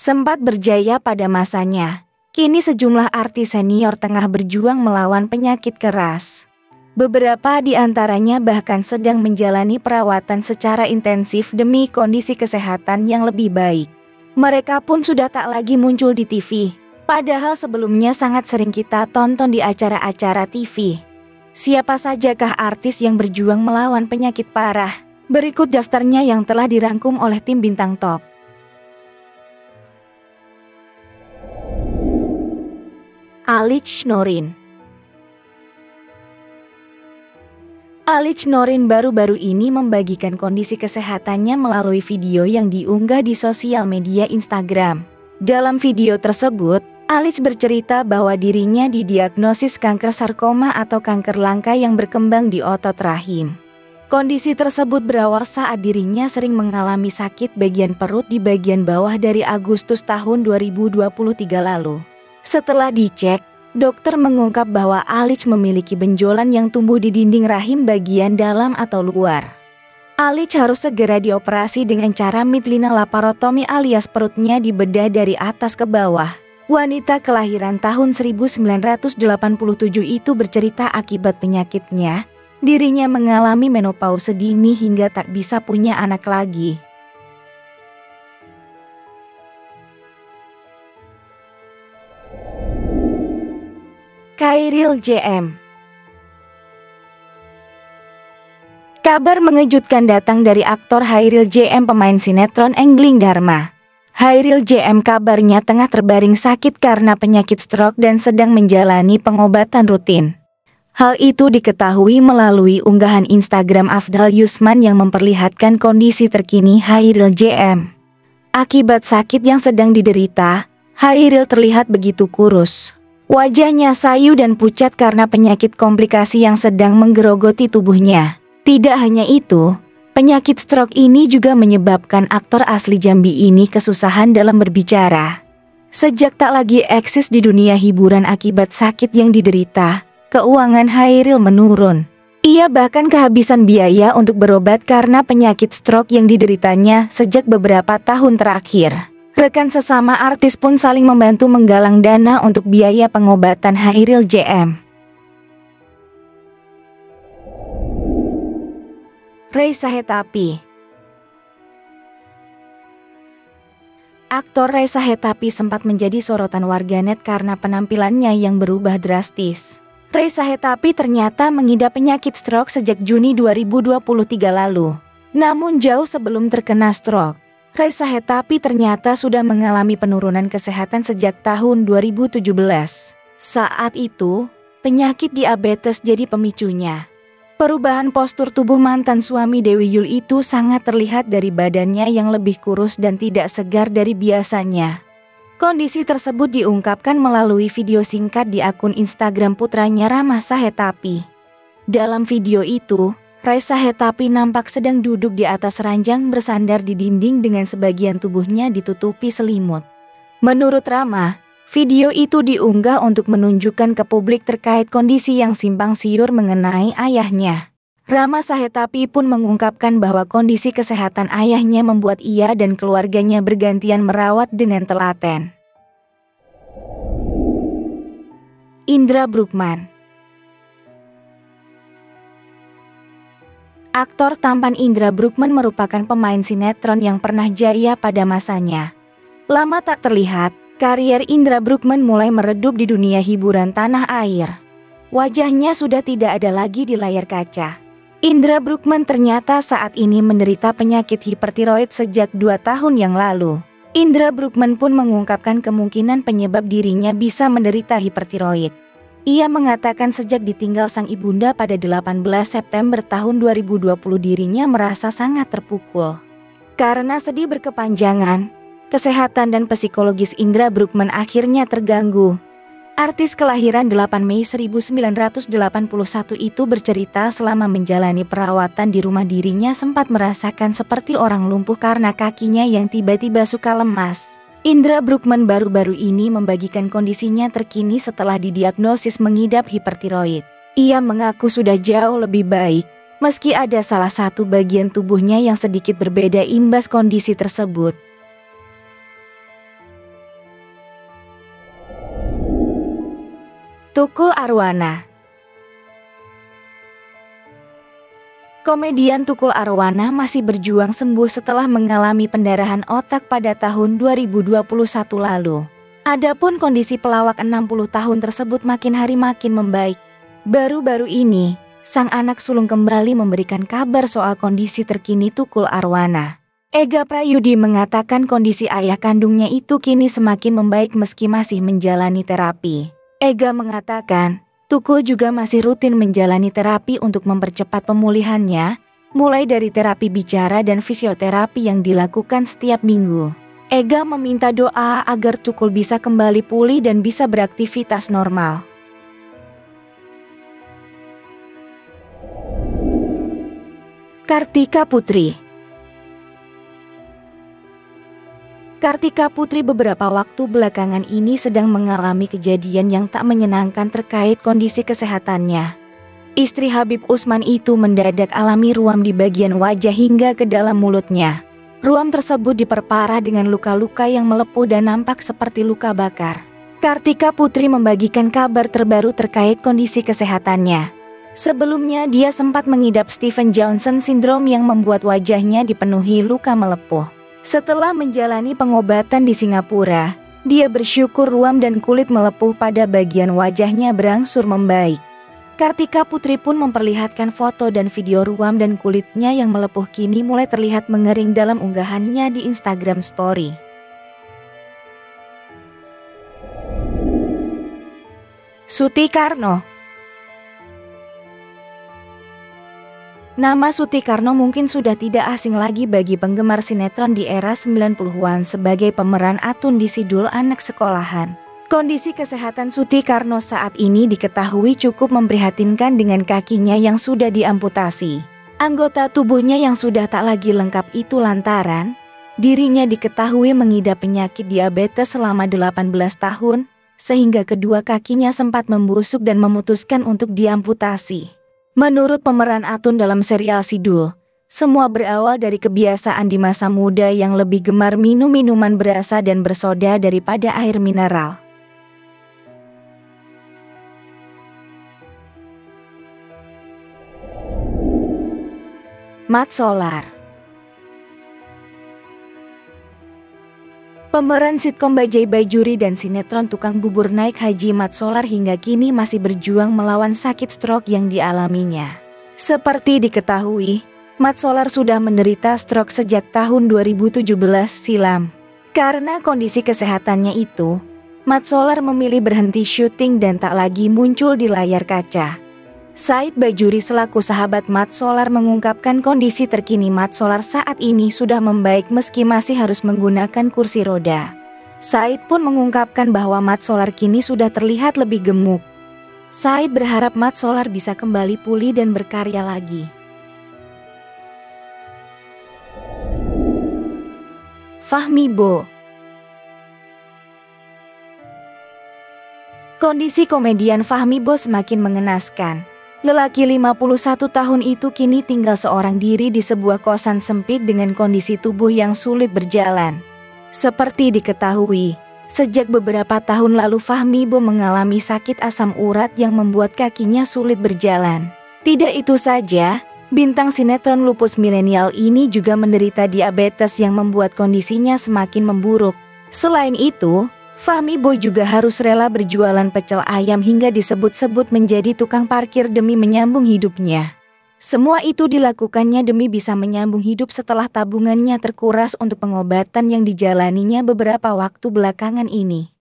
Sempat berjaya pada masanya, kini sejumlah artis senior tengah berjuang melawan penyakit keras. Beberapa di antaranya bahkan sedang menjalani perawatan secara intensif demi kondisi kesehatan yang lebih baik. Mereka pun sudah tak lagi muncul di TV, padahal sebelumnya sangat sering kita tonton di acara-acara TV. Siapa sajakah artis yang berjuang melawan penyakit parah? Berikut daftarnya yang telah dirangkum oleh tim Bintang Top. Alice Noreen. Alice Noreen baru-baru ini membagikan kondisi kesehatannya melalui video yang diunggah di sosial media Instagram. Dalam video tersebut, Alice bercerita bahwa dirinya didiagnosis kanker sarkoma atau kanker langka yang berkembang di otot rahim. Kondisi tersebut berawal saat dirinya sering mengalami sakit bagian perut di bagian bawah dari Agustus tahun 2023 lalu. Setelah dicek, dokter mengungkap bahwa Alice memiliki benjolan yang tumbuh di dinding rahim bagian dalam atau luar. Alice harus segera dioperasi dengan cara midline laparotomi alias perutnya dibedah dari atas ke bawah. Wanita kelahiran tahun 1987 itu bercerita akibat penyakitnya, dirinya mengalami menopause dini hingga tak bisa punya anak lagi. Chairil JM. Kabar mengejutkan datang dari aktor Chairil JM, pemain sinetron Engling Dharma. Chairil JM kabarnya tengah terbaring sakit karena penyakit stroke dan sedang menjalani pengobatan rutin. Hal itu diketahui melalui unggahan Instagram Afdal Yusman yang memperlihatkan kondisi terkini Chairil JM. Akibat sakit yang sedang diderita, Chairil terlihat begitu kurus. Wajahnya sayu dan pucat karena penyakit komplikasi yang sedang menggerogoti tubuhnya. Tidak hanya itu, penyakit stroke ini juga menyebabkan aktor asli Jambi ini kesusahan dalam berbicara. Sejak tak lagi eksis di dunia hiburan akibat sakit yang diderita, keuangan Chairil menurun. Ia bahkan kehabisan biaya untuk berobat karena penyakit stroke yang dideritanya sejak beberapa tahun terakhir. Rekan sesama artis pun saling membantu menggalang dana untuk biaya pengobatan Chairil JM. Reysa Hetapi. Aktor Reysa Hetapi sempat menjadi sorotan warganet karena penampilannya yang berubah drastis. Reysa Hetapi ternyata mengidap penyakit stroke sejak Juni 2023 lalu. Namun jauh sebelum terkena stroke, Reysa Hetapi ternyata sudah mengalami penurunan kesehatan sejak tahun 2017. Saat itu, penyakit diabetes jadi pemicunya. Perubahan postur tubuh mantan suami Dewi Yull itu sangat terlihat dari badannya yang lebih kurus dan tidak segar dari biasanya. Kondisi tersebut diungkapkan melalui video singkat di akun Instagram putranya Reysa Hetapi. Dalam video itu, Reysa Hetapi nampak sedang duduk di atas ranjang bersandar di dinding dengan sebagian tubuhnya ditutupi selimut. Menurut Rama, video itu diunggah untuk menunjukkan ke publik terkait kondisi yang simpang siur mengenai ayahnya. Reysa Hetapi pun mengungkapkan bahwa kondisi kesehatan ayahnya membuat ia dan keluarganya bergantian merawat dengan telaten. Indra Bruggman. Aktor tampan Indra Bruggman merupakan pemain sinetron yang pernah jaya pada masanya. Lama tak terlihat, karier Indra Bruggman mulai meredup di dunia hiburan tanah air. Wajahnya sudah tidak ada lagi di layar kaca. Indra Bruggman ternyata saat ini menderita penyakit hipertiroid sejak 2 tahun yang lalu. Indra Bruggman pun mengungkapkan kemungkinan penyebab dirinya bisa menderita hipertiroid. Ia mengatakan sejak ditinggal sang ibunda pada 18 September tahun 2020 dirinya merasa sangat terpukul. Karena sedih berkepanjangan, kesehatan dan psikologis Indra Bruggman akhirnya terganggu. Artis kelahiran 8 Mei 1981 itu bercerita selama menjalani perawatan di rumah dirinya sempat merasakan seperti orang lumpuh karena kakinya yang tiba-tiba suka lemas. Indra Bruggman baru-baru ini membagikan kondisinya terkini setelah didiagnosis mengidap hipertiroid. Ia mengaku sudah jauh lebih baik, meski ada salah satu bagian tubuhnya yang sedikit berbeda imbas kondisi tersebut. Tukul Arwana. Komedian Tukul Arwana masih berjuang sembuh setelah mengalami pendarahan otak pada tahun 2021 lalu. Adapun kondisi pelawak 60 tahun tersebut makin hari makin membaik. Baru-baru ini, sang anak sulung kembali memberikan kabar soal kondisi terkini Tukul Arwana. Ega Prayudi mengatakan kondisi ayah kandungnya itu kini semakin membaik meski masih menjalani terapi. Ega mengatakan, Tukul juga masih rutin menjalani terapi untuk mempercepat pemulihannya, mulai dari terapi bicara dan fisioterapi yang dilakukan setiap minggu. Ega meminta doa agar Tukul bisa kembali pulih dan bisa beraktivitas normal. Kartika Putri. Kartika Putri beberapa waktu belakangan ini sedang mengalami kejadian yang tak menyenangkan terkait kondisi kesehatannya. Istri Habib Usman itu mendadak alami ruam di bagian wajah hingga ke dalam mulutnya. Ruam tersebut diperparah dengan luka-luka yang melepuh dan nampak seperti luka bakar. Kartika Putri membagikan kabar terbaru terkait kondisi kesehatannya. Sebelumnya dia sempat mengidap Stephen Johnson Syndrome yang membuat wajahnya dipenuhi luka melepuh. Setelah menjalani pengobatan di Singapura, dia bersyukur ruam dan kulit melepuh pada bagian wajahnya berangsur membaik. Kartika Putri pun memperlihatkan foto dan video ruam dan kulitnya yang melepuh kini mulai terlihat mengering dalam unggahannya di Instagram Story. Suti Karno. Nama Suti Karno mungkin sudah tidak asing lagi bagi penggemar sinetron di era 90-an sebagai pemeran Atun di Sidul Anak Sekolahan. Kondisi kesehatan Suti Karno saat ini diketahui cukup memprihatinkan dengan kakinya yang sudah diamputasi. Anggota tubuhnya yang sudah tak lagi lengkap itu lantaran dirinya diketahui mengidap penyakit diabetes selama 18 tahun, sehingga kedua kakinya sempat membusuk dan memutuskan untuk diamputasi. Menurut pemeran Atun dalam serial Sidul, semua berawal dari kebiasaan di masa muda yang lebih gemar minum minuman berasa dan bersoda daripada air mineral. Mat Solar. Pemeran sitkom Bajai Bajuri dan sinetron Tukang Bubur Naik Haji Mat Solar hingga kini masih berjuang melawan sakit stroke yang dialaminya. Seperti diketahui, Mat Solar sudah menderita stroke sejak tahun 2017 silam. Karena kondisi kesehatannya itu, Mat Solar memilih berhenti syuting dan tak lagi muncul di layar kaca. Said Bajuri selaku sahabat Mat Solar mengungkapkan kondisi terkini Mat Solar saat ini sudah membaik meski masih harus menggunakan kursi roda. Said pun mengungkapkan bahwa Mat Solar kini sudah terlihat lebih gemuk. Said berharap Mat Solar bisa kembali pulih dan berkarya lagi. Fahmi Bo. Kondisi komedian Fahmi Bo semakin mengenaskan. Lelaki 51 tahun itu kini tinggal seorang diri di sebuah kosan sempit dengan kondisi tubuh yang sulit berjalan. Seperti diketahui, sejak beberapa tahun lalu Fahmi Bo mengalami sakit asam urat yang membuat kakinya sulit berjalan. Tidak itu saja, bintang sinetron Lupus Milenial ini juga menderita diabetes yang membuat kondisinya semakin memburuk. Selain itu, Fahmi Bo juga harus rela berjualan pecel ayam hingga disebut-sebut menjadi tukang parkir demi menyambung hidupnya. Semua itu dilakukannya demi bisa menyambung hidup setelah tabungannya terkuras untuk pengobatan yang dijalaninya beberapa waktu belakangan ini.